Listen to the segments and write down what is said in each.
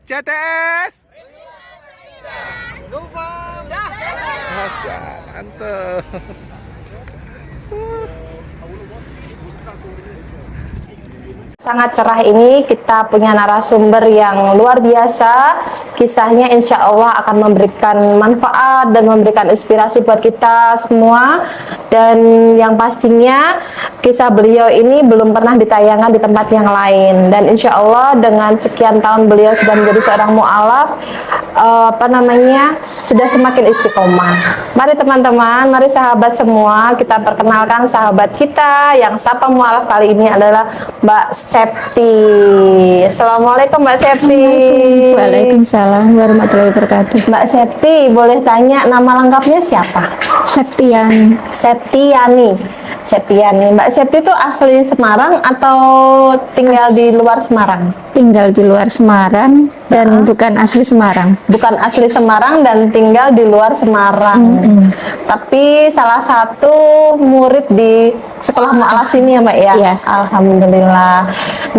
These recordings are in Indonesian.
CTS. Mantap. Sangat cerah ini kita punya narasumber yang luar biasa. Kisahnya insya Allah akan memberikan manfaat dan memberikan inspirasi buat kita semua. Dan yang pastinya kisah beliau ini belum pernah ditayangkan di tempat yang lain. Dan insya Allah dengan sekian tahun beliau sudah menjadi seorang mu'alaf, sudah semakin istiqomah. Mari teman-teman, mari sahabat semua, kita perkenalkan sahabat kita yang sapa mu'alaf kali ini adalah Mbak Septi. Assalamualaikum Mbak Septi. Waalaikumsalam warahmatullahi wabarakatuh. Mbak Septi, boleh tanya nama lengkapnya siapa? Septiani. Septiani. Septiani. Mbak Septi itu asli Semarang atau tinggal di luar Semarang? Tinggal di luar Semarang dan bukan asli Semarang. Bukan asli Semarang dan tinggal di luar Semarang. Tapi salah satu murid di sekolah mu'alaf sini ya Mbak ya? Iya. Alhamdulillah.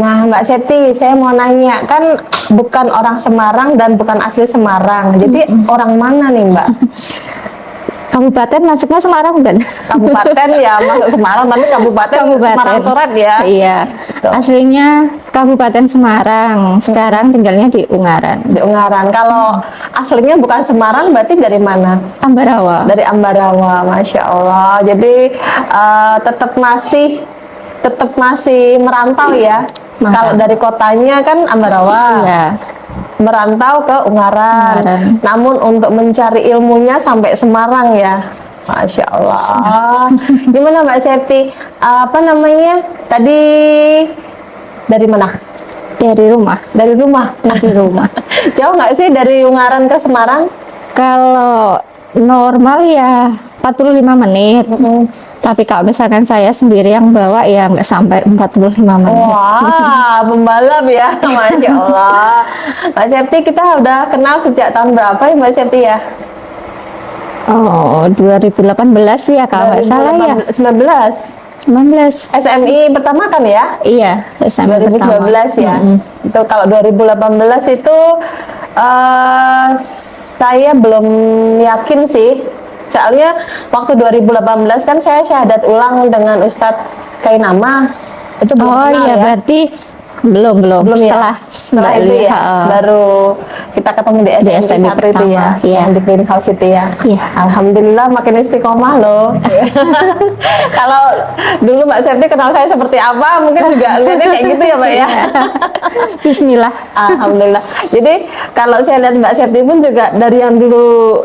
Nah Mbak Septi, saya mau nanya, kan bukan orang Semarang dan bukan asli Semarang. Jadi orang mana nih Mbak? Kabupaten masuknya Semarang kan? Kabupaten ya masuk Semarang, tapi kabupaten Semarang Coret ya? Iya. Aslinya Kabupaten Semarang. Sekarang tinggalnya di Ungaran. Di Ungaran. Kalau aslinya bukan Semarang, berarti dari mana? Ambarawa. Dari Ambarawa, Masya Allah. Jadi tetap masih merantau ya. Kalau dari kotanya kan Ambarawa. Iya. Merantau ke Ungaran. Namun untuk mencari ilmunya sampai Semarang ya. Masya Allah. Gimana Mbak Septi? Tadi dari mana? Dari rumah. Dari rumah. Dari rumah. Jauh nggak sih dari Ungaran ke Semarang? Kalau normal ya 45 menit. Tapi kalau misalkan saya sendiri yang bawa ya nggak sampai 45 menit. Wah, pembalap ya, Masya Allah. Mbak Septi, kita udah kenal sejak tahun berapa ya Mbak Septi ya? Oh, 2018 ya kalau nggak salah ya. 19 SMI pertama kan ya? Iya, SMI 2019 ya. Itu kalau 2018 itu saya belum yakin sih. Soalnya waktu 2018 kan saya syahadat ulang dengan Ustadz Kainama. Itu belum kenal iya, ya? Berarti belum setelah itu ya, baru kita ketemu di SMI 1 itu ya, yang di Green House itu ya. Alhamdulillah makin istiqomah loh. Kalau dulu Mbak Septi kenal saya seperti apa, mungkin juga lihatnya kayak gitu ya Mbak ya. Bismillah. Alhamdulillah. Jadi kalau saya lihat Mbak Septi pun juga dari yang dulu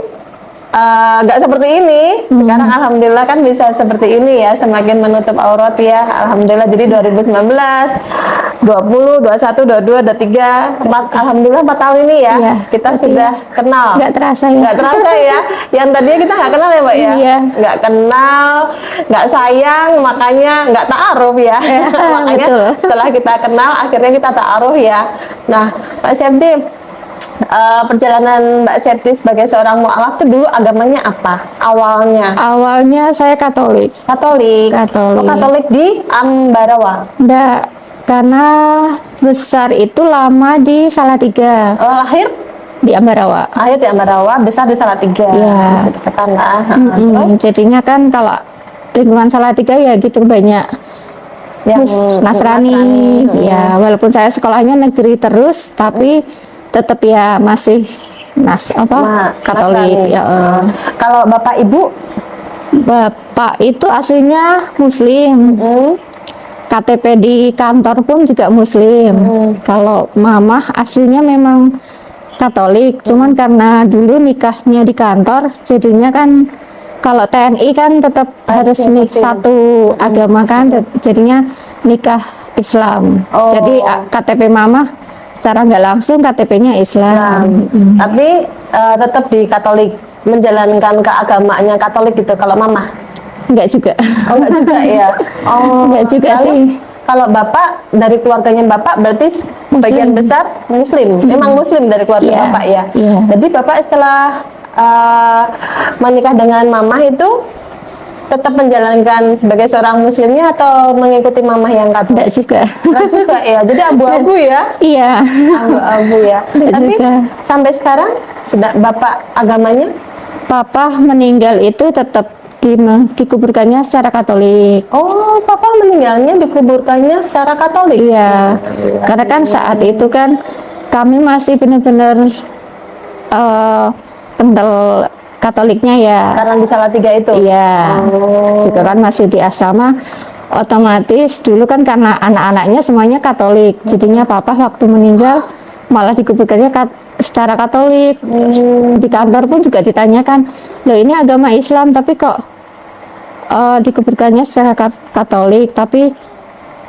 nggak seperti ini, sekarang alhamdulillah kan bisa seperti ini ya, semakin menutup aurat ya, alhamdulillah. Jadi 2019, 20, 21, 22, 23, 4, alhamdulillah 4 tahun ini ya, kita sudah kenal. Nggak terasa ya? Nggak terasa ya, yang tadinya kita nggak kenal ya Mbak ya? Iya. Nggak kenal, nggak sayang, makanya nggak ta'aruf ya. Makanya betul. Setelah kita kenal, akhirnya kita ta'aruf ya. Nah Mbak Septi, perjalanan Mbak Septi sebagai seorang mu'alaf itu dulu agamanya apa awalnya? Awalnya saya Katolik. Katolik. Katolik. Oh, Katolik di Ambarawa? Enggak, karena besar itu lama di Salatiga. Oh, lahir di Ambarawa. Lahir di Ambarawa, besar di Salatiga. Iya. Deketan lah. Terus jadinya kan kalau lingkungan Salatiga ya gitu banyak yang Nasrani. Ya, walaupun saya sekolahnya negeri terus, tapi tetap ya masih Katolik. Ya. Kalau bapak ibu? Bapak itu aslinya Muslim. KTP di kantor pun juga Muslim. Kalau mama aslinya memang Katolik, cuman karena dulu nikahnya di kantor, jadinya kan kalau TNI kan tetap harus nih satu agama kan, jadinya nikah Islam. Jadi KTP mama secara nggak langsung KTP-nya Islam. Tapi tetap di Katolik, menjalankan keagamaannya Katolik gitu. Kalau mama? Enggak juga. Oh enggak juga ya? Oh enggak juga sih. Kalau bapak, dari keluarganya bapak berarti bagian besar Muslim. Memang Muslim dari keluarga bapak ya? Iya. Jadi bapak setelah menikah dengan mama itu tetap menjalankan sebagai seorang muslimnya atau mengikuti mamah yang Enggak Katolik? juga. Enggak juga ya. Jadi abu-abu ya. Iya. Abu-abu ya. Enggak Tapi juga. sampai sekarang sudah Bapak agamanya? Papa meninggal itu tetap dikuburkannya secara Katolik. Oh, Papa meninggalnya dikuburkannya secara Katolik. Iya. Karena kan saat itu kan kami masih benar-benar kental Katoliknya ya. Karena di Salatiga itu. Iya. Oh. Juga kan masih di asrama, otomatis dulu kan karena anak-anaknya semuanya Katolik, jadinya papa waktu meninggal malah dikuburkannya secara Katolik. Di kantor pun juga ditanyakan, loh ini agama Islam tapi kok dikuburkannya secara Katolik. Tapi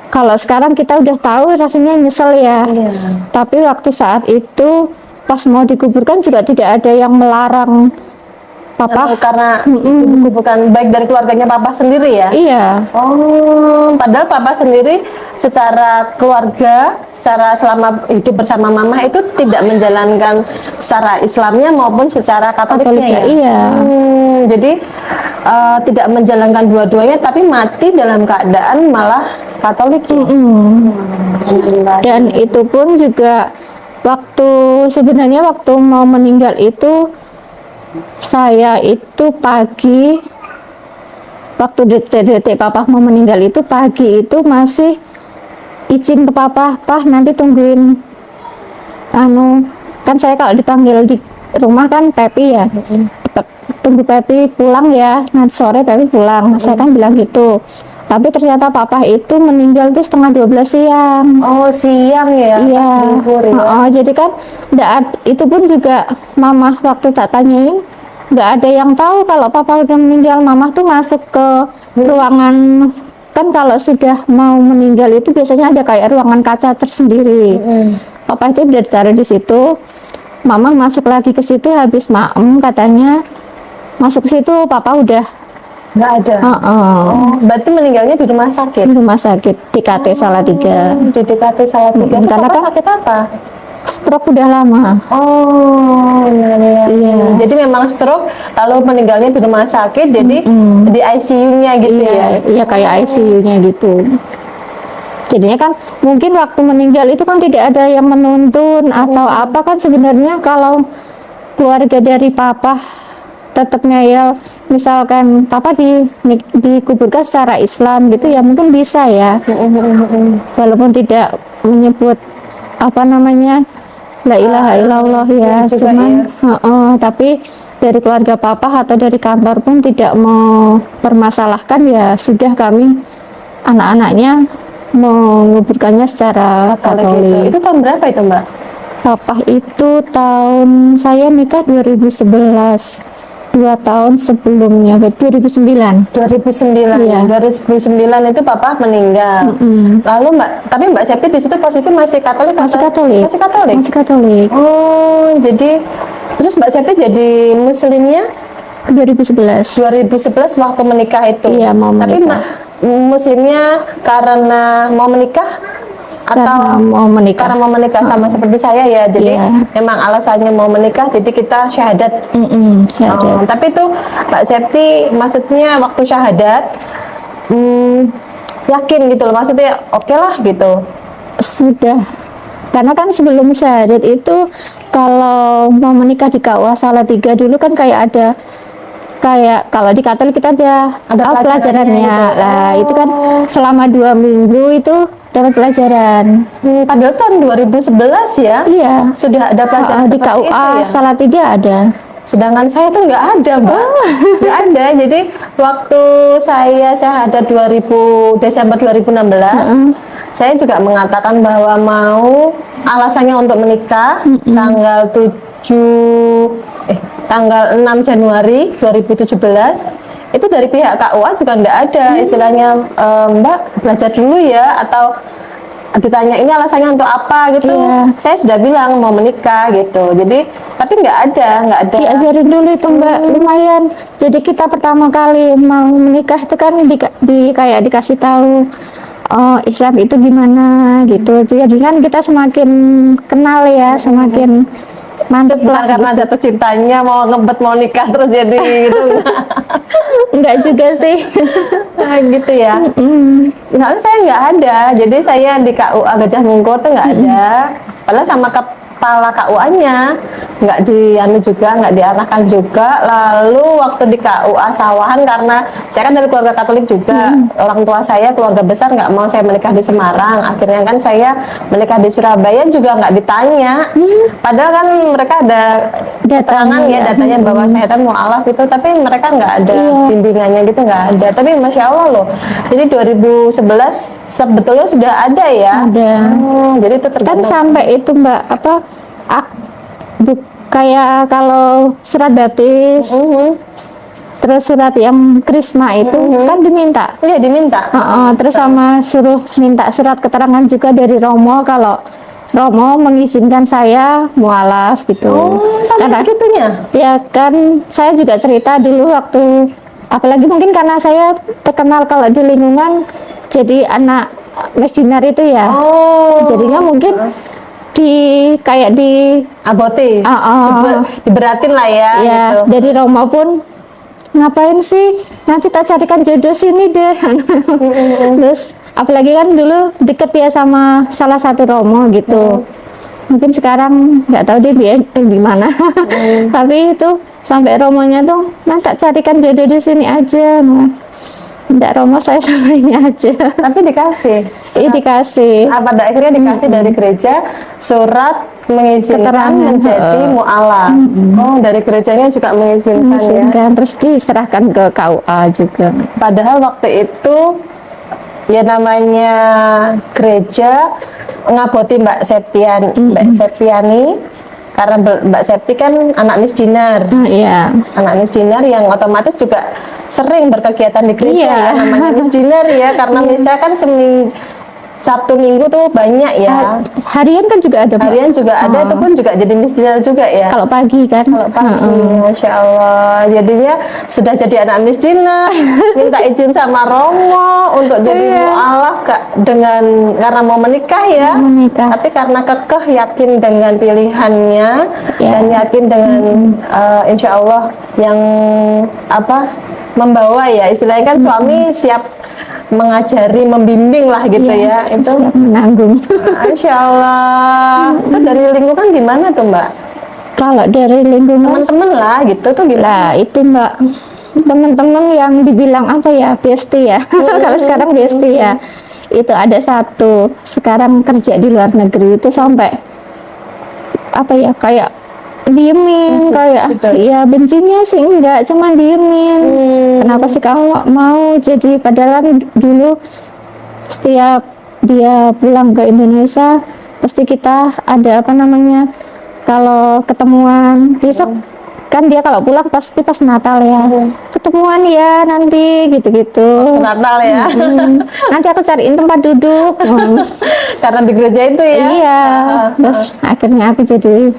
kalau sekarang kita udah tahu rasanya nyesel ya. Iya. Tapi waktu saat itu pas mau dikuburkan juga tidak ada yang melarang papa. Karena itu bukan baik dari keluarganya Papa sendiri ya? Iya. Oh, padahal Papa sendiri secara keluarga, secara selama hidup bersama Mama itu tidak menjalankan secara Islamnya maupun secara Katoliknya ya? Iya. Jadi tidak menjalankan dua-duanya, tapi mati dalam keadaan malah Katolik. Alhamdulillah. Dan itu pun juga sebenarnya waktu mau meninggal itu saya itu pagi, waktu detik-detik papa mau meninggal itu pagi itu masih izin ke papa, nanti tungguin kan saya kalau dipanggil di rumah kan Pepi ya, tunggu Pepi pulang ya, nanti sore Pepi pulang. Saya kan bilang gitu, tapi ternyata papa itu meninggal tuh 11:30 siang. Oh, siang ya? Iya. Pas zuhur ya? Jadi kan itu pun juga mama waktu tak tanyain nggak ada yang tahu kalau papa udah meninggal. Mama tuh masuk ke ruangan, kan kalau sudah mau meninggal itu biasanya ada kayak ruangan kaca tersendiri. Papa itu udah ditaruh di situ. Mama masuk lagi ke situ habis maem katanya, masuk ke situ papa udah Nggak ada? Oh, berarti meninggalnya di rumah sakit? di rumah sakit di KT Salatiga. Di DKT Salatiga. Itu Karena Papa kan sakit apa? stroke udah lama. Oh, Iya. Jadi memang stroke, lalu meninggalnya di rumah sakit, jadi di ICU-nya gitu ya? Iya, kayak ICU-nya gitu. Jadinya kan mungkin waktu meninggal itu kan tidak ada yang menuntun atau apa, kan sebenarnya kalau keluarga dari papa tetap ngeyel, misalkan papa dikuburkan secara Islam gitu ya mungkin bisa ya, walaupun tidak menyebut apa namanya la ilaha illallah ya, juga cuman tapi dari keluarga papa atau dari kantor pun tidak mau permasalahkan, ya sudah kami anak-anaknya menguburkannya secara Katolik. Itu tahun berapa itu, Mbak? Papa itu tahun saya nikah 2011, 2 tahun sebelumnya, 2009. 2009. Iya. 2009 itu Papa meninggal. Lalu tapi Mbak Septi di situ posisi masih Katolik? Masih atau- Katolik. Masih Katolik. Masih Katolik. Oh, jadi terus Mbak Septi jadi Muslimnya 2011. 2011 waktu menikah itu. Iya, mau Tapi menikah. Muslimnya karena mau menikah atau Karena mau menikah. karena mau menikah sama seperti saya ya. Jadi Iya. memang alasannya mau menikah, jadi kita syahadat. Syahadat. Tapi itu Mbak Septi maksudnya waktu syahadat yakin gitu loh, maksudnya oke lah gitu. Sudah. Karena kan sebelum syahadat itu kalau mau menikah di KUA Salatiga dulu kan kayak ada, kayak kalau di Katolik kita ada pelajarannya gitu. lah, itu kan selama 2 minggu itu dapat pelajaran. Padahal tahun 2011 ya. Iya, Sudah ada pelajaran di seperti KUA itu ya. Salatiga ada. Sedangkan saya tuh nggak ada, Mbak. Nggak ada. Jadi waktu saya syahadat Desember 2016, saya juga mengatakan bahwa mau alasannya untuk menikah tanggal 6 Januari 2017. Itu dari pihak KUA juga nggak ada istilahnya, Mbak belajar dulu ya, atau ditanya ini alasannya untuk apa gitu. Iya. Saya sudah bilang mau menikah gitu. Jadi tapi nggak ada. Diajarin dulu itu, Mbak, lumayan. Jadi kita pertama kali mau menikah itu kan kayak dikasih tahu Islam itu gimana gitu. Jadi kan kita semakin kenal ya, semakin mantep Bukan lah. karena jatuh cintanya mau ngebet mau nikah terus jadi gitu. Enggak juga sih. Nah, gitu ya. Soalnya saya nggak ada, jadi saya di KUA Gajah Mungkur tuh nggak ada. Padahal sama kepala KUA-nya nggak dianu juga, nggak diarahkan juga. Lalu waktu di KUA Sawahan, karena saya kan dari keluarga Katolik juga, orang tua saya keluarga besar nggak mau saya menikah di Semarang. Akhirnya kan saya menikah di Surabaya juga nggak ditanya. Padahal kan mereka ada keterangan ya, datanya bahwa saya kan mualaf itu, tapi mereka nggak ada bimbingannya gitu, nggak ada. Tapi Masya Allah loh, jadi 2011 sebetulnya sudah ada ya. Ada. Jadi itu Kan tergantung. sampai itu Mbak apa kayak kalau surat baptis terus surat yang krisma itu kan diminta. Iya diminta. Terus sama suruh minta surat keterangan juga dari Romo kalau Romo mengizinkan saya mualaf gitu. Oh, sampai Karena segitunya. ya kan saya juga cerita dulu waktu, apalagi mungkin karena saya terkenal kalau di lingkungan jadi anak missioner itu ya. Oh. Jadinya mungkin kayak di Abote. Diberatin lah ya. ya Gitu. dari Romo pun ngapain sih, nanti tak carikan jodoh sini deh. Terus apalagi kan dulu deket ya sama salah satu Romo gitu. Mungkin sekarang nggak tahu dia di mana. Tapi itu sampai Romonya tuh, nah tak carikan jodoh di sini aja. Nah, enggak, Romo saya sama ini aja. Tapi dikasih. Iya dikasih. Pada akhirnya dikasih dari gereja surat mengizinkan Keterangan, menjadi mualaf. Oh, dari gerejanya juga mengizinkan ya. Izinkan, terus diserahkan ke KUA juga. Padahal waktu itu ya namanya gereja ngaboti Mbak Septiani, karena Mbak Septi kan anak misdinar. Iya. Anak misdinar yang otomatis juga sering berkegiatan di gereja Iya. ya, namanya misdinar ya, karena misalkan Sabtu Minggu tuh banyak ya. Harian kan juga ada, Mbak. Harian juga ada, itu pun juga jadi misdinar juga ya. Kalau pagi kan. Kalau pagi, Masya Allah, jadinya sudah jadi anak misdinar, minta izin sama Romo untuk jadi mualaf karena mau menikah ya. Menikah. Tapi karena kekeh yakin dengan pilihannya dan yakin dengan insya Allah yang membawa ya, istilahnya kan suami siap mengajari, membimbing lah gitu ya. Itu siap menanggung. Masya Allah. Itu dari lingkungan gimana tuh Mbak? Kalau dari lingkungan Teman-teman lah gitu tuh gimana? lah itu Mbak, teman-teman yang dibilang apa ya, bestie ya. Kalau sekarang bestie ya, itu ada satu sekarang kerja di luar negeri itu sampai apa ya, kayak diemin, kayak ya bencinya sih enggak, cuman diemin. Kenapa sih kamu mau jadi, padahal kan dulu setiap dia pulang ke Indonesia pasti kita ada kalau ketemuan besok kan, dia kalau pulang pasti pas Natal ya, ketemuan ya nanti gitu-gitu. Natal ya. Nanti aku cariin tempat duduk. Karena di gereja itu ya. Iya. Terus akhirnya aku jadi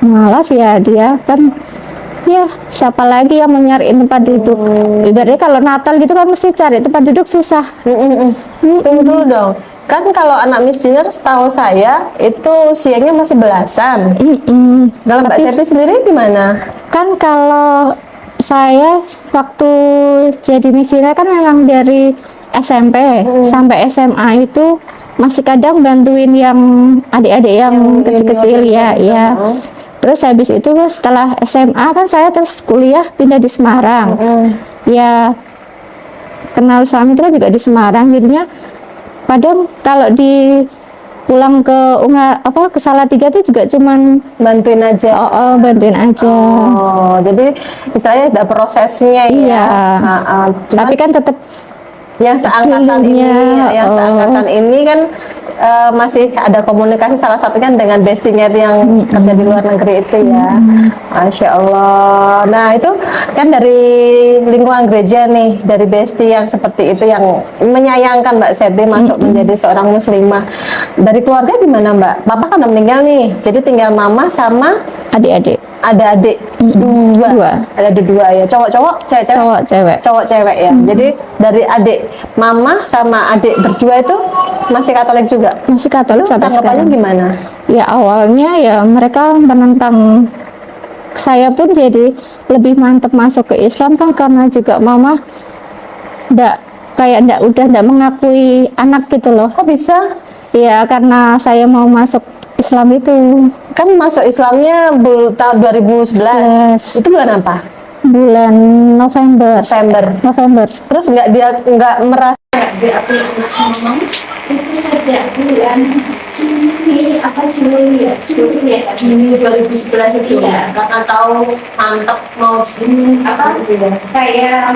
maaf ya, dia kan ya siapa lagi yang mau nyariin tempat duduk. Ibaratnya kalau Natal gitu kan mesti cari tempat duduk susah. Tunggu dulu dong. Kan kalau anak misdemeanor setahu saya itu usianya masih belasan. Dalam Mbak Septi sendiri gimana? Kan kalau saya waktu jadi misioner kan memang dari SMP sampai SMA itu masih kadang bantuin yang adik-adik yang kecil-kecil ya. Terus habis itu setelah SMA kan saya terus kuliah pindah di Semarang. Ya kenal suami itu kan juga di Semarang, jadinya padahal kalau di pulang ke ke Salatiga itu juga cuman Bantuin aja. bantuin aja. Oh, jadi istilahnya ada prosesnya ya. Iya. Tapi kan tetap yang seangkatan ini, dulunya, seangkatan ini kan masih ada komunikasi, salah satunya dengan bestinya yang kerja di luar negeri itu ya. Masya Allah. Nah itu kan dari lingkungan gereja nih, dari besti yang seperti itu yang menyayangkan Mbak Septi masuk menjadi seorang muslimah. Dari keluarga gimana Mbak? Papa kan udah meninggal nih, jadi tinggal mama sama adik-adik. ada adik dua. Ada dua ya, cowok-cowok, cewek-cewek. Cowok-cewek ya. Jadi dari adik mama sama adik berdua itu masih Katolik juga. Masih Katolik sampai Tanggapannya sekarang. gimana? Ya awalnya ya mereka menentang, saya pun jadi lebih mantap masuk ke Islam kan karena juga mama udah ndak mengakui anak gitu loh. Kok bisa? Ya karena saya mau masuk Islam itu. Kan masuk Islamnya tahun 2011. 11. Itu bulan apa? Bulan November. November. November. Terus nggak merasa Diakui anak sama mama itu sejak bulan Juni 2011 itu ya, karena tahu mantep mau sini kayak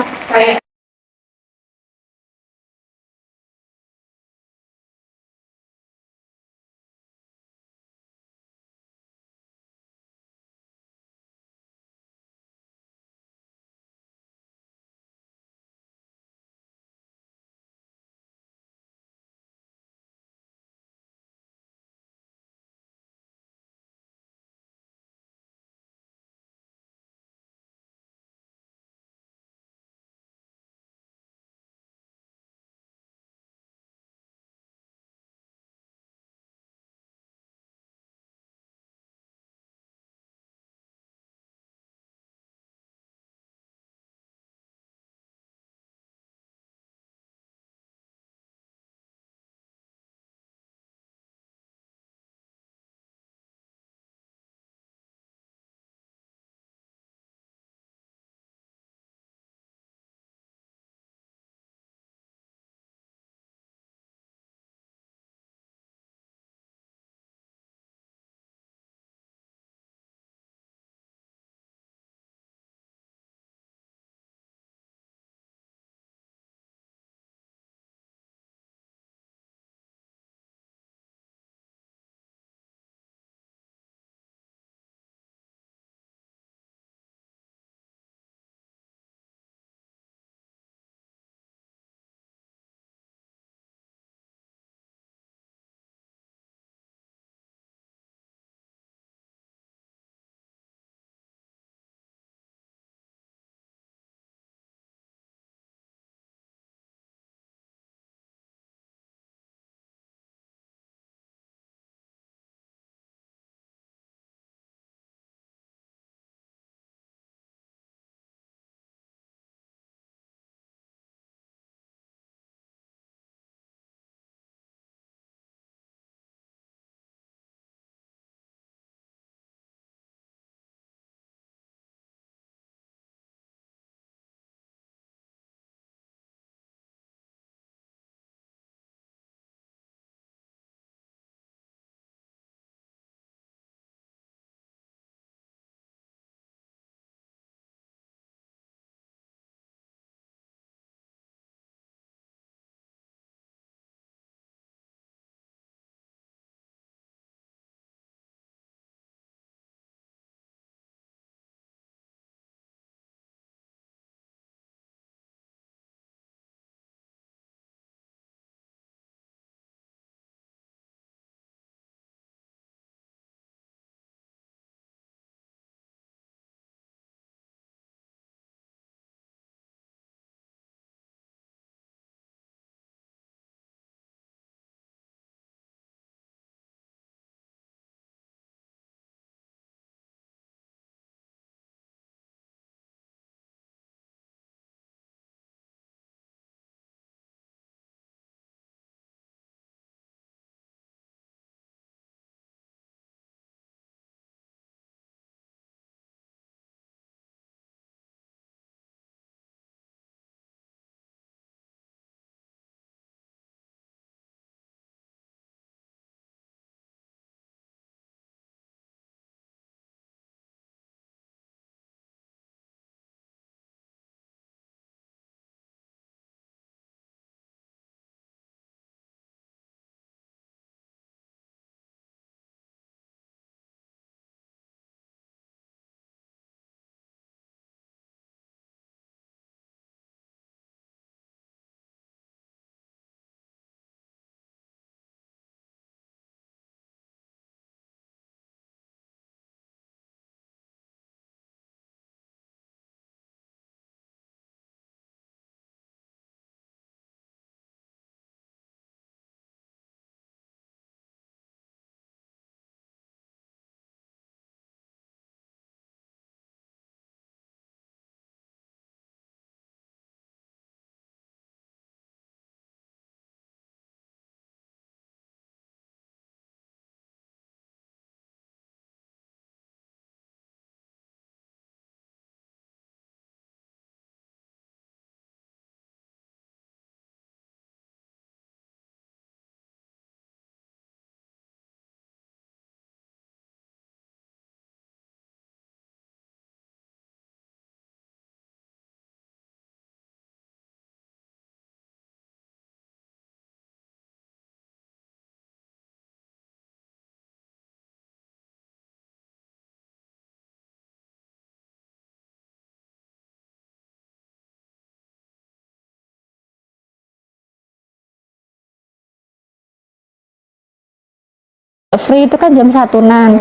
free itu kan jam 1-an.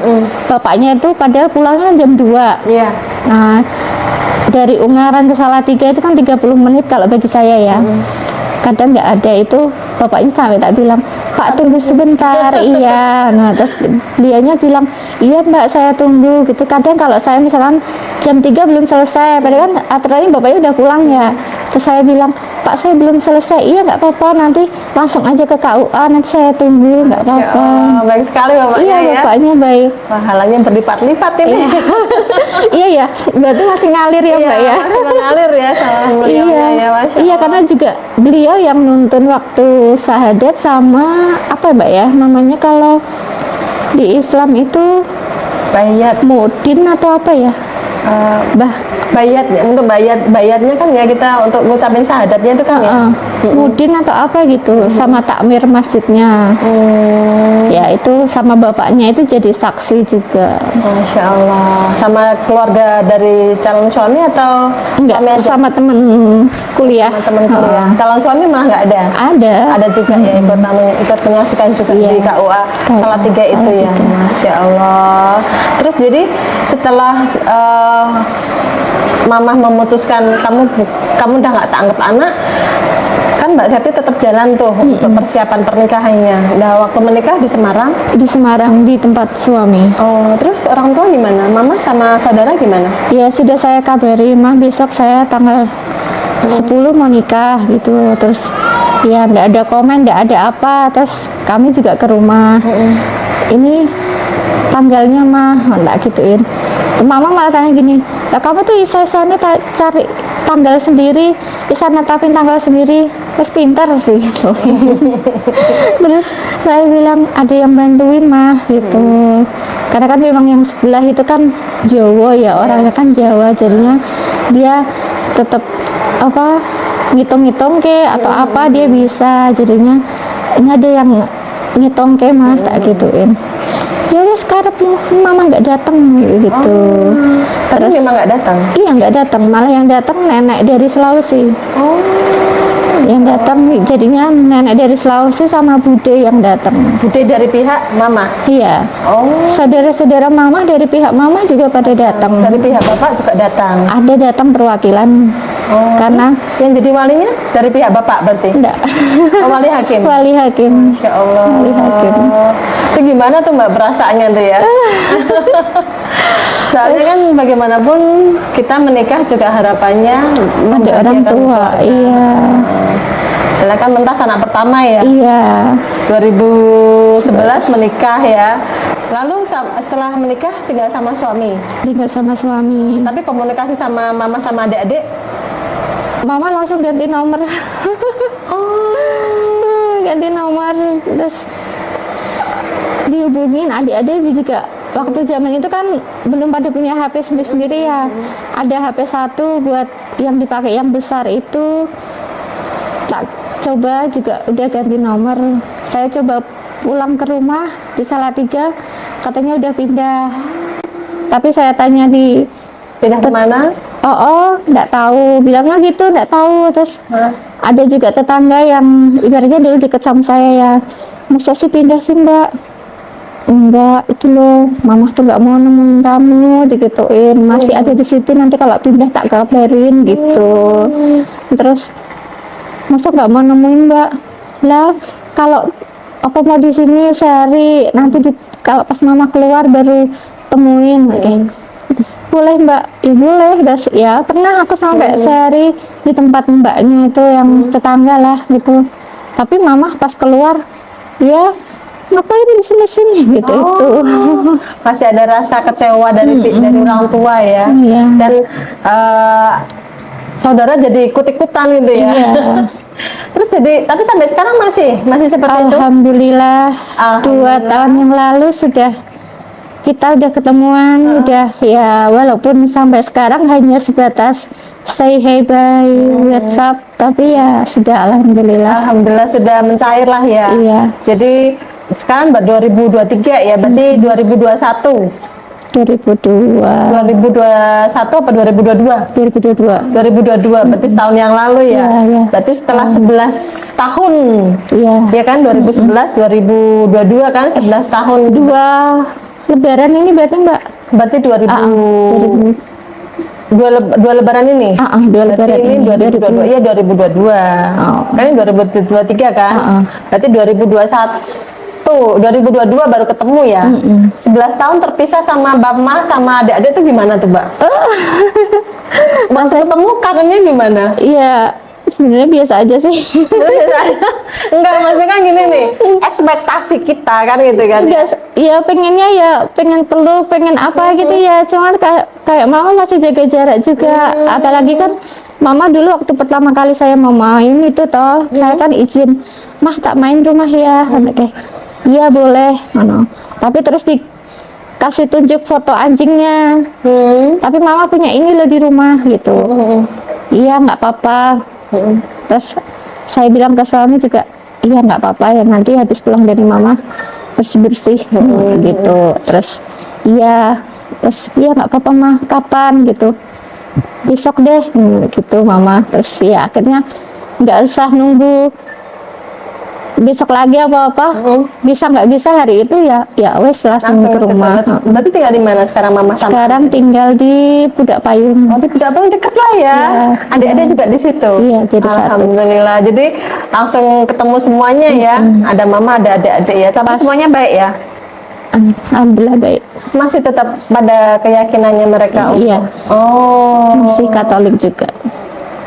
Bapaknya itu padahal pulangnya jam 2. Iya. Nah, dari Ungaran ke Salatiga itu kan 30 menit kalau bagi saya ya. Kadang nggak ada, itu bapaknya sampai tak bilang, Pak tunggu sebentar. Iya. Nah terus dianya bilang, iya Mbak saya tunggu gitu. Kadang kalau saya misalkan jam 3 belum selesai, padahal kan aturannya bapaknya udah pulang ya, terus saya bilang, Pak saya belum selesai. Iya nggak apa-apa, nanti langsung aja ke KUA, nanti saya tunggu, nggak apa-apa. Baik sekali bapaknya Iya ya. bapaknya baik. Pahalanya berlipat-lipat ini. Iya. Iya ya, berarti masih ngalir ya Mbak ya. Masih mengalir ya sama beliaunya ya, Masya Iya Allah. karena juga beliau yang nuntun waktu syahadat sama apa Mbak ya namanya kalau di Islam itu Bayat, mudin atau apa ya? bayat ya, untuk bayatnya kan ya kita untuk ngucapin syahadatnya itu kan ya. Mudin atau apa gitu, sama takmir masjidnya. Ya itu sama bapaknya itu jadi saksi juga. Masya Allah. Sama keluarga dari calon suami atau Enggak, suami aja? sama temen kuliah. Sama teman kuliah. Calon suami malah nggak ada. Ada. Ada juga ya ikut menyaksikan juga Iya. di KUA Salatiga itu ya. Masya Allah. Terus jadi setelah Mamah memutuskan kamu udah nggak tak anggap anak, kan Mbak Septi tetap jalan tuh untuk persiapan pernikahannya. Nah waktu menikah di Semarang. Di Semarang di tempat suami. Oh terus orang tua gimana? Mama sama saudara gimana? Ya sudah saya kabari, Mah besok saya tanggal 10 mau nikah gitu. Terus ya enggak ada komen, enggak ada apa. Terus kami juga ke rumah. Ini tanggalnya Mah, enggak gituin. Mama malah tanya gini, lah kamu tuh isa-isanya cari tanggal sendiri, bisa netapin tanggal sendiri, terus pintar sih gitu. Terus saya bilang ada yang bantuin Mah gitu. Karena kan memang yang sebelah itu kan Jawa ya, orangnya kan Jawa, jadinya dia tetap apa ngitung-ngitung ke atau apa dia bisa, jadinya ini ada yang ngitung ke Mah tak gituin. Ya udah sekarang Mama nggak datang gitu. Tapi memang nggak datang. Iya nggak datang, malah yang datang nenek dari Sulawesi. Yang datang jadinya nenek dari Sulawesi sama bude yang datang. Bude dari pihak Mama. Iya. Oh. Saudara-saudara Mama dari pihak Mama juga pada datang. Dari pihak Bapak juga datang. Ada datang perwakilan. Oh, Karena yang jadi walinya dari pihak Bapak berarti? enggak. Oh, wali hakim. Wali hakim. Masya Allah. Wali hakim. Itu gimana tuh Mbak perasaannya tuh ya? Soalnya kan bagaimanapun kita menikah juga harapannya Ada orang membahagiakan tua. keluarga. Iya. Silakan mentas anak pertama ya. Iya. 2011 menikah ya. Lalu setelah menikah tinggal sama suami. Tinggal sama suami. Tapi komunikasi sama mama sama adik-adik. Mama langsung ganti nomor. Ganti nomor terus dihubungin adik-adik juga. Waktu zaman itu kan belum pada punya HP sendiri-sendiri ya. Ada HP 1 buat yang dipakai yang besar itu. Tak coba juga udah ganti nomor. Saya coba pulang ke rumah di Salatiga, katanya udah pindah. Tapi saya tanya di Pindah kemana? nggak tahu, bilangnya gitu, nggak tahu. Terus ada juga tetangga yang ibaratnya dulu deket sama saya ya, masa sih pindah sih Mbak? Enggak, itu loh, Mama tuh nggak mau nemuin kamu, digituin. Masih ada di situ, nanti kalau pindah tak kabarin gitu. Terus masa nggak mau nemuin Mbak? Lah kalau apa mau di sini sehari, nanti kalau pas Mama keluar baru temuin. Oke. Boleh Mbak, ya boleh. Ya pernah aku sampai sehari di tempat mbaknya itu yang tetangga lah gitu. Tapi Mama pas keluar, ya ngapain di sini gitu itu. Masih ada rasa kecewa dari orang tua ya. Iya. Dan saudara jadi ikut-ikutan gitu ya. Iya. Terus tapi sampai sekarang masih seperti itu. Alhamdulillah, 2 tahun yang lalu kita udah ketemuan, udah ya walaupun sampai sekarang hanya sebatas say hey by WhatsApp, tapi ya sudah alhamdulillah Sudah mencair lah ya. Iya. Jadi sekarang 2023 ya, berarti 2021. 2002. 2021 apa 2022? 2022. 2022, berarti setahun yang lalu ya. Iya, iya. Berarti setelah 11 tahun. Iya. Ya kan 2011, 2022 kan 11 tahun. Dua lebaran ini berarti Mbak? Berarti 2000 dua lebaran ini. Dua Berarti lebaran ini 2022. Iya 2022. Oh. Kan ini 2023 kan? Berarti 2022 baru ketemu ya. 11 tahun terpisah sama Bapma sama adik-adik tuh gimana tuh, Mbak? Masa ketemu kangennya gimana? Iya, sebenarnya biasa aja sih. Enggak, maksudnya kan gini nih, ekspektasi kita kan gitu kan. Ya pengennya ya pengen peluk, pengen apa gitu ya. Cuman kayak mama masih jaga jarak juga. Apalagi kan mama dulu waktu pertama kali saya mau main itu toh, saya kan izin, mah tak main rumah ya. Oke, iya boleh. Tapi terus dikasih tunjuk foto anjingnya. Tapi mama punya ini loh di rumah gitu. Iya nggak apa-apa. Terus saya bilang ke suami juga, iya nggak apa-apa ya, nanti habis pulang dari mama bersih-bersih gitu. Terus iya nggak apa-apa mah, kapan gitu, besok deh gitu mama. Terus ya akhirnya nggak usah nunggu besok lagi apa-apa, bisa nggak bisa hari itu ya wes langsung ke rumah. Berarti tinggal di mana sekarang mama? Sekarang tinggal di Pudak Payung. Oh, di Pudak Payung deket lah ya. Adik-adik juga di situ. Iya, jadi alhamdulillah. Jadi langsung ketemu semuanya ya. Ada mama, ada adik-adik ya. Tapi semuanya baik ya. Alhamdulillah baik. Masih tetap pada keyakinannya mereka. Iya. Oh. Masih Katolik juga.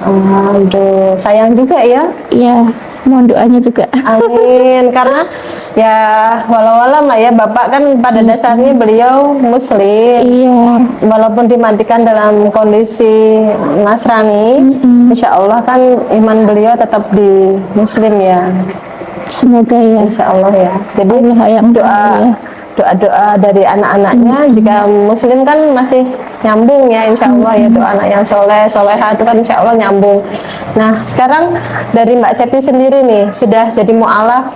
Aduh, sayang juga ya. Iya. Mohon doanya juga. Amin. Karena ya walau-walau lah ya, Bapak kan pada dasarnya beliau Muslim. Iya. Walaupun dimandikan dalam kondisi Nasrani, Insya Allah kan iman beliau tetap di Muslim ya. Semoga ya. Insya Allah ya. Jadi Allah yang doa dari anak-anaknya, jika Muslim kan masih nyambung ya, Insya Allah ya, doa anak yang soleha itu kan Insya Allah nyambung. Nah sekarang dari Mbak Septi sendiri nih sudah jadi mu'alaf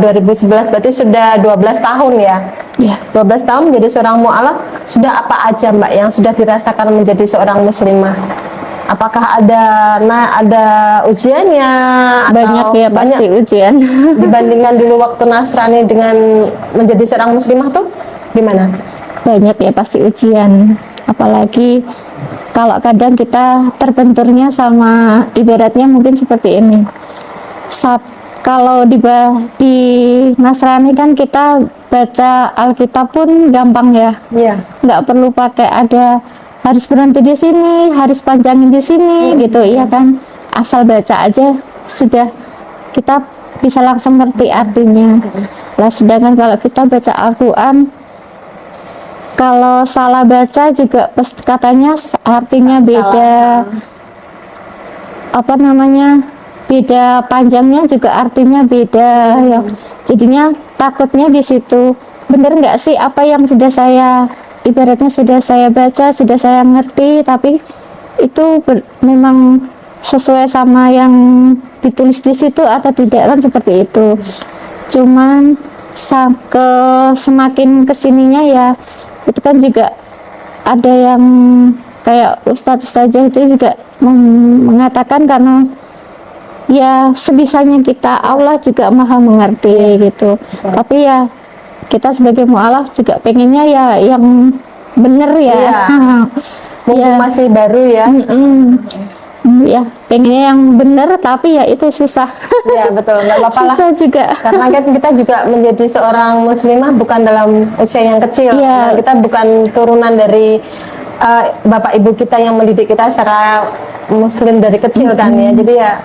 2011, berarti sudah 12 tahun ya. Ya. 12 tahun menjadi seorang mu'alaf, sudah apa aja Mbak yang sudah dirasakan menjadi seorang muslimah? Apakah ada ujiannya? Banyak ya, pasti ujian. Dibandingkan dulu waktu Nasrani dengan menjadi seorang muslimah tuh gimana? Banyak ya pasti ujian. Apalagi kalau kadang kita terbenturnya sama ibaratnya mungkin seperti ini. Kalau di Nasrani kan kita baca Alkitab pun gampang ya. Iya. Nggak perlu pakai ada harus berhenti di sini, harus panjangin di sini gitu, iya kan? Asal baca aja sudah kita bisa langsung ngerti artinya. Lah sedangkan kalau kita baca Al-Quran, kalau salah baca juga katanya artinya beda. Apa namanya? Beda panjangnya juga artinya beda ya. Jadinya takutnya di situ. Bener nggak sih apa yang sudah saya ibaratnya sudah saya baca, sudah saya ngerti, tapi itu memang sesuai sama yang ditulis di situ atau tidak, kan seperti itu. Cuman semakin kesininya ya itu kan juga ada yang kayak ustadz saja itu juga mengatakan karena ya sebisanya kita, Allah juga maha mengerti gitu. Tapi ya kita sebagai mu'alaf juga pengennya ya yang bener ya. Iya. Ya. Masih baru ya. Ya pengennya yang bener, tapi ya itu susah. Ya betul, nggak apa-apa lah. Susah juga. Karena kan kita juga menjadi seorang muslimah bukan dalam usia yang kecil. Iya. Nah, kita bukan turunan dari bapak ibu kita yang mendidik kita secara muslim dari kecil kan ya. Jadi ya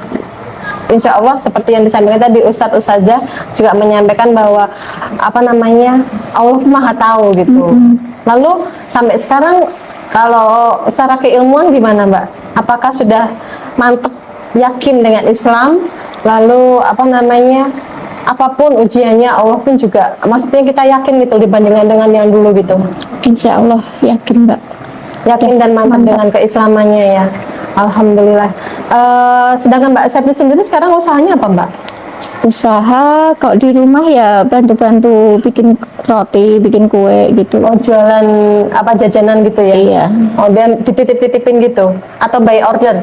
Insya Allah seperti yang disampaikan tadi Ustadz Ustazah juga menyampaikan bahwa apa namanya Allah maha tahu gitu. Lalu sampai sekarang kalau secara keilmuan gimana Mbak? Apakah sudah mantep yakin dengan Islam? Lalu apa namanya apapun ujiannya Allah pun juga maksudnya kita yakin gitu dibandingkan dengan yang dulu gitu. Insya Allah yakin Mbak. Yakin dan mantap dengan keislamannya ya. Alhamdulillah. Sedangkan Mbak Septi sendiri sekarang usahanya apa Mbak? Usaha kalau di rumah ya bantu-bantu bikin roti, bikin kue gitu. Oh, jualan apa jajanan gitu ya? Iya. Oh, dan dititip-titipin gitu atau by order?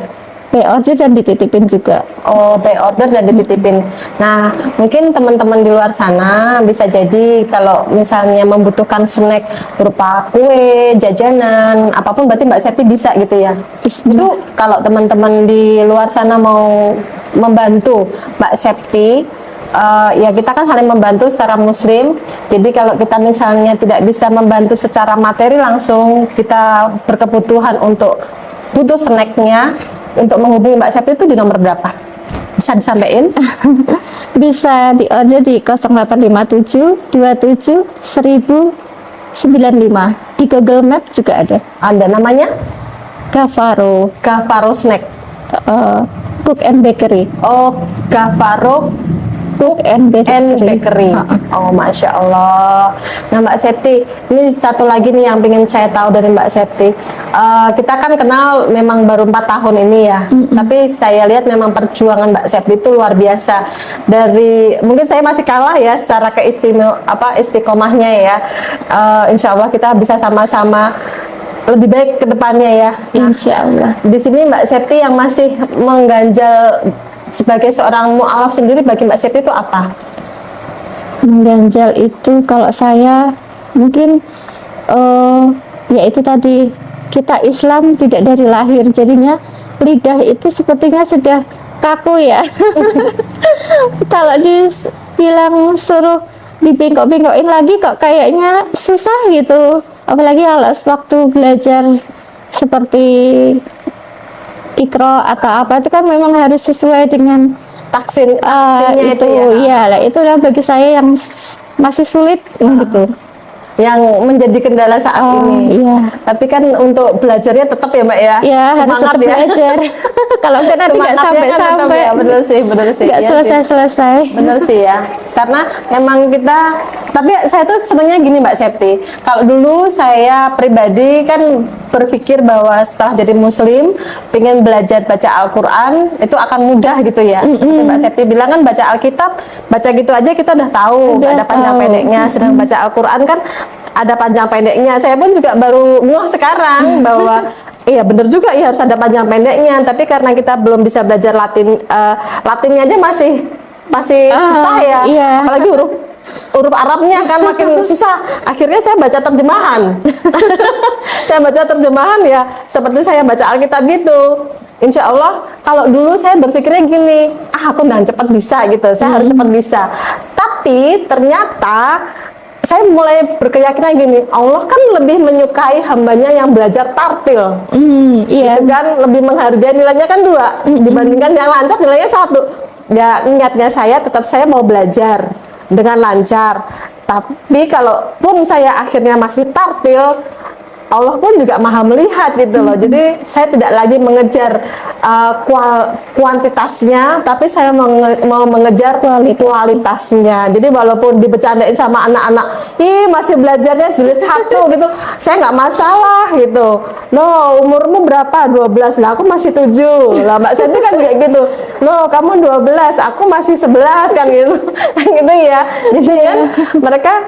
By order dan dititipin juga. Oh, by order dan dititipin. Nah, mungkin teman-teman di luar sana bisa jadi kalau misalnya membutuhkan snack berupa kue, jajanan, apapun berarti Mbak Septi bisa gitu ya. Itu kalau teman-teman di luar sana mau membantu Mbak Septi, ya kita kan saling membantu secara muslim. Jadi kalau kita misalnya tidak bisa membantu secara materi langsung, kita berkebutuhan untuk butuh snacknya, untuk menghubungi Mbak Septi itu di nomor berapa? Bisa disampaikan? Bisa di order di 0857 27 1095. Di Google Map juga ada. Ada namanya? Gavaro Gavaro Snack. Cook and Bakery. Oh, Gavaro Cook and Bakery. Ha-ha. Oh, Masya Allah. Nah, Mbak Septi, ini satu lagi nih yang pengen saya tahu dari Mbak Septi. Kita kan kenal memang baru 4 tahun ini ya, tapi saya lihat memang perjuangan Mbak Septi itu luar biasa. Dari mungkin saya masih kalah ya secara istiqomahnya ya. Insya Allah kita bisa sama-sama lebih baik ke depannya ya. Insya Allah. Di sini Mbak Septi yang masih mengganjal sebagai seorang mu'alaf sendiri, bagi Mbak Septi itu apa? Mengganjal itu kalau saya mungkin ya itu tadi, kita Islam tidak dari lahir, jadinya lidah itu sepertinya sudah kaku ya. Kalau dibilang suruh dibengkok-bengkokin lagi kok kayaknya susah gitu, apalagi kalau waktu belajar seperti Iqra atau apa itu kan memang harus sesuai dengan Taksinnya itu ya. ya lah, itu lah bagi saya yang masih sulit gitu. Yang menjadi kendala saat ini. Iya. Tapi kan untuk belajarnya tetap ya Mbak ya. Ya harus tetap belajar. Kalau enggak nanti nggak sampai-sampai. Ya, bener sih. Nggak Iya selesai-selesai. Bener sih ya. Karena memang kita, tapi saya tuh sebenarnya gini Mbak Septi. Kalau dulu saya pribadi kan berpikir bahwa setelah jadi muslim, pengen belajar baca Al-Quran itu akan mudah gitu ya. Seperti Mbak Septi bilang kan, baca Alkitab, baca gitu aja kita udah tahu, Udah ada panjang tahu. pendeknya. Sedang baca Al-Quran kan ada panjang pendeknya. Saya pun juga baru ngeh sekarang bahwa iya bener juga ya harus ada panjang pendeknya. Tapi karena kita belum bisa belajar Latinnya aja masih susah ya. Iya. Apalagi huruf Arabnya kan makin susah. Akhirnya saya baca terjemahan. Saya baca terjemahan ya seperti saya baca Alkitab gitu. Insya Allah, kalau dulu saya berpikirnya gini, aku udah cepat bisa gitu, saya harus cepat bisa. Tapi ternyata saya mulai berkeyakinan gini, Allah kan lebih menyukai hambanya yang belajar tartil. Iya. Gitu kan, lebih menghargai, nilainya kan 2 dibandingkan yang lancar nilainya 1. Ya niatnya saya tetap saya mau belajar dengan lancar. Tapi kalaupun saya akhirnya masih tartil, Allah pun juga maha melihat gitu loh. Jadi saya tidak lagi mengejar kuantitasnya, tapi saya mau mengejar kualitasnya. Jadi walaupun dibecandain sama anak-anak, ih masih belajarnya jilid 1 gitu, saya nggak masalah gitu. Loh, umurmu berapa? 12 lah, aku masih 7 lah. Mbak Santi kan juga gitu. Loh, kamu 12, aku masih 11 kan gitu. Gitu ya. Jadi kan mereka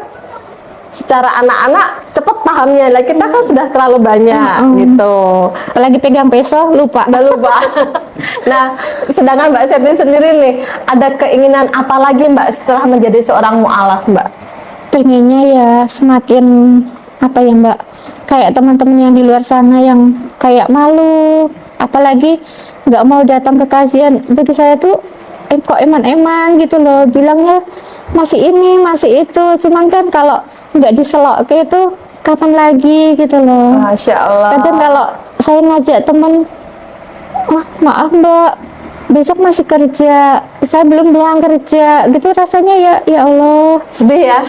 secara anak-anak cepet pahamnya, lah kita kan sudah terlalu banyak gitu. Apalagi pegang peso lupa. Udah lupa. Nah, sedangkan Mbak Septi sendiri nih, ada keinginan apa lagi Mbak setelah menjadi seorang mu'alaf Mbak? Pengennya ya semakin apa ya Mbak, kayak teman-teman yang di luar sana yang kayak malu, apalagi nggak mau datang ke kajian. Bagi saya tuh kok eman-eman gitu loh, bilangnya masih ini masih itu, cuman kan kalau nggak diselok ke itu kapan lagi gitu loh. Masya Allah. Kadang kalau saya ngajak temen, maaf Mbak, besok masih kerja, saya belum pulang kerja, gitu rasanya ya Allah. Sedih ya.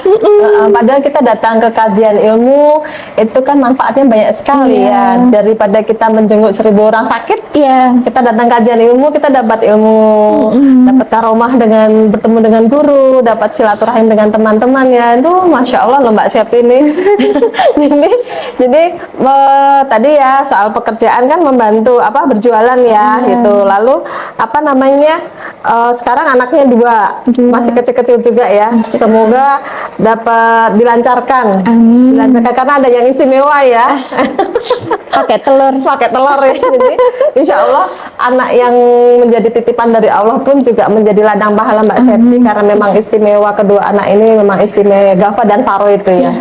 Padahal kita datang ke kajian ilmu itu kan manfaatnya banyak sekali ya. Daripada kita menjenguk 1000 orang sakit, Iya. Kita datang kajian ilmu, kita dapat ilmu, dapat karomah dengan bertemu dengan guru, dapat silaturahim dengan teman-teman ya. Itu masya Allah loh Mbak Septi ini. jadi tadi ya soal pekerjaan kan membantu apa berjualan ya gitu. Lalu apa namanya sekarang anaknya dua, masih kecil-kecil juga ya. Semoga dapat dilancarkan, Amin. dilancarkan karena ada yang istimewa ya. Pakai telur. Pakai telur ya. Jadi insya Allah anak yang menjadi titipan dari Allah pun juga menjadi ladang pahala Mbak Septi karena memang istimewa, kedua anak ini memang istimewa Gafa dan Taro itu ya.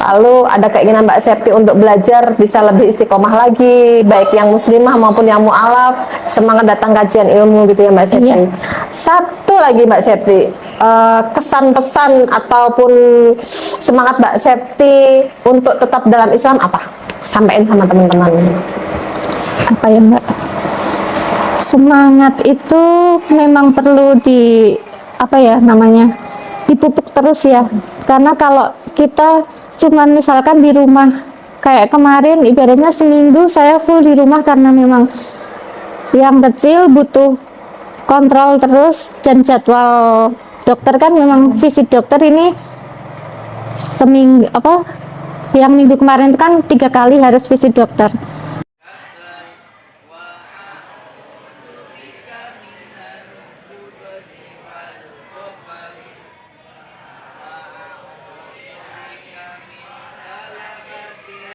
Lalu ada keinginan Mbak Septi untuk belajar bisa lebih istiqomah lagi, baik yang muslimah maupun yang mu'alaf, semangat datang kajian ilmu gitu ya Mbak Septi. Iya. Satu lagi Mbak Septi, kesan pesan ataupun semangat Mbak Septi untuk tetap dalam Islam apa? Sampaikan sama teman-teman. Apa ya Mbak? Semangat itu memang perlu di apa ya namanya, dipupuk terus ya. Karena kalau kita cuman misalkan di rumah kayak kemarin ibaratnya seminggu saya full di rumah karena memang yang kecil butuh kontrol terus dan jadwal dokter kan memang visit dokter ini seminggu apa yang minggu kemarin itu kan 3 kali harus visit dokter.